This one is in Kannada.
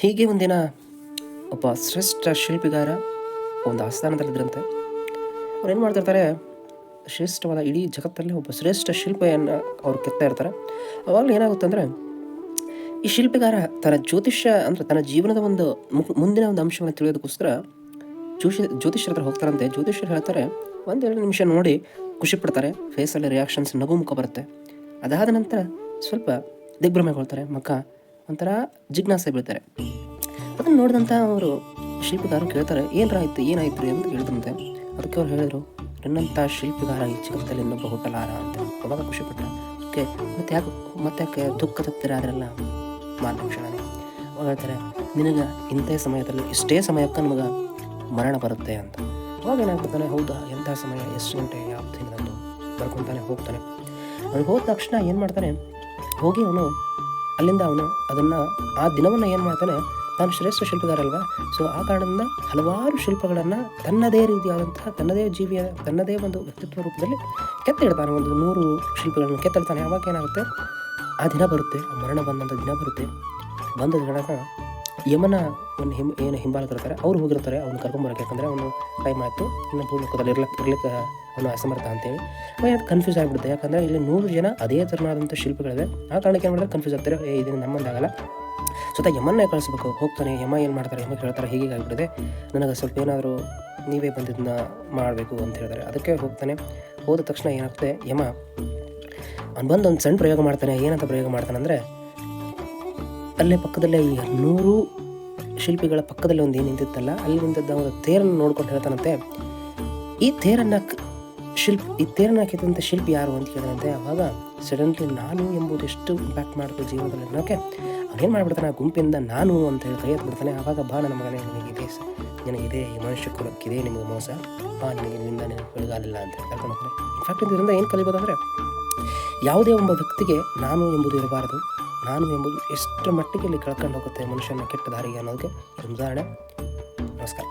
ಹೀಗೆ ಒಂದಿನ ಒಬ್ಬ ಶ್ರೇಷ್ಠ ಶಿಲ್ಪಿಗಾರ ಒಂದು ಆಸ್ಥಾನದಲ್ಲಿದ್ದರಂತೆ. ಅವ್ರು ಏನು ಮಾಡ್ತಿರ್ತಾರೆ, ಶ್ರೇಷ್ಠವಾದ ಇಡೀ ಜಗತ್ತಲ್ಲಿ ಒಬ್ಬ ಶ್ರೇಷ್ಠ ಶಿಲ್ಪಿಯನ್ನು ಅವ್ರು ಕೆತ್ತಾ ಇರ್ತಾರೆ. ಅವಾಗಲೂ ಏನಾಗುತ್ತೆ ಅಂದರೆ, ಈ ಶಿಲ್ಪಿಗಾರ ತನ್ನ ಜ್ಯೋತಿಷ್ಯ ಅಂದರೆ ತನ್ನ ಜೀವನದ ಒಂದು ಮುಂದಿನ ಒಂದು ಅಂಶವನ್ನು ತಿಳಿಯೋದಕ್ಕೋಸ್ಕರ ಜ್ಯೋತಿಷ್ಯರ ಹತ್ರ ಹೋಗ್ತಾರಂತೆ. ಜ್ಯೋತಿಷ್ಯರು ಹೇಳ್ತಾರೆ, ಒಂದೆರಡು ನಿಮಿಷ ನೋಡಿ ಖುಷಿ ಪಡ್ತಾರೆ, ಫೇಸಲ್ಲಿ ರಿಯಾಕ್ಷನ್ಸ್ ನಗು ಮುಖ ಬರುತ್ತೆ. ಅದಾದ ನಂತರ ಸ್ವಲ್ಪ ದಿಗ್ಭ್ರಮೆಗೊಳ್ತಾರೆ, ಮುಖ ಒಂಥರ ಜಿಜ್ಞಾಸೆ ಬೀಳ್ತಾರೆ. ಅದನ್ನು ನೋಡಿದಂಥ ಅವರು ಶಿಲ್ಪಿಗಾರರು ಕೇಳ್ತಾರೆ, ಏನಾಯ್ತು ರೀ ಅಂತ ಹೇಳಿದ್ರಂತೆ. ಅದಕ್ಕೆ ಅವ್ರು ಹೇಳಿದರು, ನನ್ನಂಥ ಶಿಲ್ಪಿಗಾರ ಈ ಜಗತ್ತಲ್ಲಿ ಇನ್ನೊಬ್ಬ ಹುಟ್ಟಲಾರ ಅಂತ. ಅವಾಗ ಖುಷಿಪಟ್ಟ. ಓಕೆ, ಮತ್ತೆ ದುಃಖ ತಪ್ಪಿರ ಅದರೆಲ್ಲ ಮಾರನೇ ಕ್ಷಣನೇ. ಅವಾಗ ಹೇಳ್ತಾರೆ, ನಿನಗೆ ಇಂಥ ಸಮಯದಲ್ಲಿ ಇಷ್ಟೇ ಸಮಯಕ್ಕೆ ನಮಗೆ ಮರಣ ಬರುತ್ತೆ ಅಂತ. ಅವಾಗ ಏನಾಗ್ಬಿಡ್ತಾನೆ, ಹೌದಾ ಎಂಥ ಸಮಯ, ಎಷ್ಟು ಗಂಟೆ, ಯಾವ ದಿನದಂದು ಬರ್ಕೊತಾನೆ ಹೋಗ್ತಾನೆ. ಅವ್ನು ಹೋದ ತಕ್ಷಣ ಏನು ಮಾಡ್ತಾನೆ, ಹೋಗಿ ಅಲ್ಲಿಂದ ಅದನ್ನು ಆ ದಿನವನ್ನು ಏನು ಮಾಡ್ತಾನೆ, ತಾನು ಶ್ರೇಷ್ಠ ಶಿಲ್ಪಿಗಾರ ಅಲ್ವಾ, ಸೊ ಆ ಕಾರಣದಿಂದ ಹಲವಾರು ಶಿಲ್ಪಗಳನ್ನು ತನ್ನದೇ ರೀತಿಯಾದಂತಹ ತನ್ನದೇ ಒಂದು ವ್ಯಕ್ತಿತ್ವ ರೂಪದಲ್ಲಿ ಕೆತ್ತಿಡ್ತಾನೆ. ಒಂದು 100 ಶಿಲ್ಪಗಳನ್ನು ಕೆತ್ತಿಡ್ತಾನೆ. ಅವಾಗ ಏನಾಗುತ್ತೆ, ಆ ದಿನ ಬರುತ್ತೆ, ಆ ಮರಣ ಬಂದಂಥ ದಿನ ಬರುತ್ತೆ. ಬಂದ ದಿನಕ್ಕೆ ಯಮನ ಒಂದು ಹಿಂಬಾಲಕರಿರ್ತಾರೆ, ಅವ್ರು ಹೋಗಿರ್ತಾರೆ ಅವ್ನು ಕರ್ಕೊಂಬರೋಕೆ. ಯಾಕಂದರೆ ಅವನು ಟೈಮ್ ಆಯಿತು, ಇನ್ನು ಭೂಲೋಕದಲ್ಲಿ ಇರ್ಲಿಕ್ಕೆ ಅವನು ಅಸಮರ್ಥ ಅಂತೇಳಿ. ಅವಾಗ ಅದು ಕನ್ಫ್ಯೂಸ್ ಆಗಿಬಿಡುತ್ತೆ. ಯಾಕಂದರೆ ಇಲ್ಲಿ 100 ಜನ ಅದೇ ಥರನಾದಂಥ ಶಿಲ್ಪಗಳಿವೆ. ಆ ಕಾರಣಕ್ಕೆ ಏನು ಮಾಡಿದ್ರೆ ಕನ್ಫ್ಯೂಸ್ ಆಗ್ತಾರೆ, ಇದನ್ನು ನಮ್ಮಂದಾಗಲ್ಲ, ಸ್ವತಃ ಯಮನ್ನೇ ಕಳಿಸ್ಬೇಕು. ಹೋಗ್ತಾನೆ, ಯಮ ಏನು ಮಾಡ್ತಾರೆ, ಯಮ ಹೇಳ್ತಾರೆ, ಹೀಗೆ ಆಗಿಬಿಟ್ಟಿದೆ, ನನಗೆ ಸ್ವಲ್ಪ ಏನಾದರೂ ನೀವೇ ಬಂದಿದ್ದನ್ನ ಮಾಡಬೇಕು ಅಂತ ಹೇಳ್ತಾರೆ. ಅದಕ್ಕೆ ಹೋಗ್ತಾನೆ. ಹೋದ ತಕ್ಷಣ ಏನಾಗುತ್ತೆ, ಯಮ ಅವ್ನು ಬಂದು ಒಂದು ಸಣ್ಣ ಪ್ರಯೋಗ ಮಾಡ್ತಾನೆ. ಏನಂತ ಪ್ರಯೋಗ ಮಾಡ್ತಾನೆ ಅಂದರೆ, ಅಲ್ಲೇ ಪಕ್ಕದಲ್ಲೇ ಈ 100 ಶಿಲ್ಪಿಗಳ ಪಕ್ಕದಲ್ಲಿ ಒಂದು ಏನು ನಿಂತಿತ್ತಲ್ಲ, ಅಲ್ಲಿ ನಿಂತಿದ್ದ ಒಂದು ತೇರನ್ನು ನೋಡ್ಕೊಂಡು ಹೇಳ್ತಾನಂತೆ, ಈ ತೇರನ್ನು ಕೆತ್ತಂಥ ಶಿಲ್ಪಿ ಯಾರು ಅಂತ ಕೇಳಿದಂತೆ. ಅವಾಗ ಸಡನ್ಲಿ ನಾನು ಎಂಬುದು ಎಷ್ಟು ಇಂಪ್ಯಾಕ್ಟ್ ಮಾಡ್ತು ಜೀವನದಲ್ಲಿ ಅನ್ನೋಕ್ಕೆ ಅವನೇನು ಮಾಡಿಬಿಡ್ತಾನೆ, ಆ ಗುಂಪಿಂದ ನಾನು ಅಂತ ಹೇಳಿ ಕೈ ಎತ್ಬಿಡ್ತಾನೆ. ಆವಾಗ ಬಾ ನನ್ನ ಮಗನೇ, ನಿನಗಿದೆ ಈ ಮನುಷ್ಯ ಕುಲಕ್ಕಿದೆ ನಿಮಗೆ ಮೋಸ, ಬಾ ನಿನ್ನಿಂದ ಬೆಳಗಾಲಿಲ್ಲ ಅಂತ ಕರ್ಕೊಂಡು ಹೋಗ್ತಾನೆ. ಇನ್ಫ್ಯಾಕ್ಟ್ ಇದರಿಂದ ಏನು ಕಲಿಬೋದು ಅಂದರೆ, ಯಾವುದೇ ಒಬ್ಬ ವ್ಯಕ್ತಿಗೆ ನಾನು ಎಂಬುದು ಇರಬಾರ್ದು, ನಾನು ಎಂಬುದು ಎಷ್ಟು ಮಟ್ಟಿಗೆ ಇಲ್ಲಿ ಕಳ್ಕೊಂಡು ಹೋಗುತ್ತೆ ಮನುಷ್ಯನ ಕೆಟ್ಟ ದಾರಿಗೆ ಅನ್ನೋದಕ್ಕೆ ಒಂದು ಉದಾಹರಣೆ. ನಮಸ್ಕಾರ.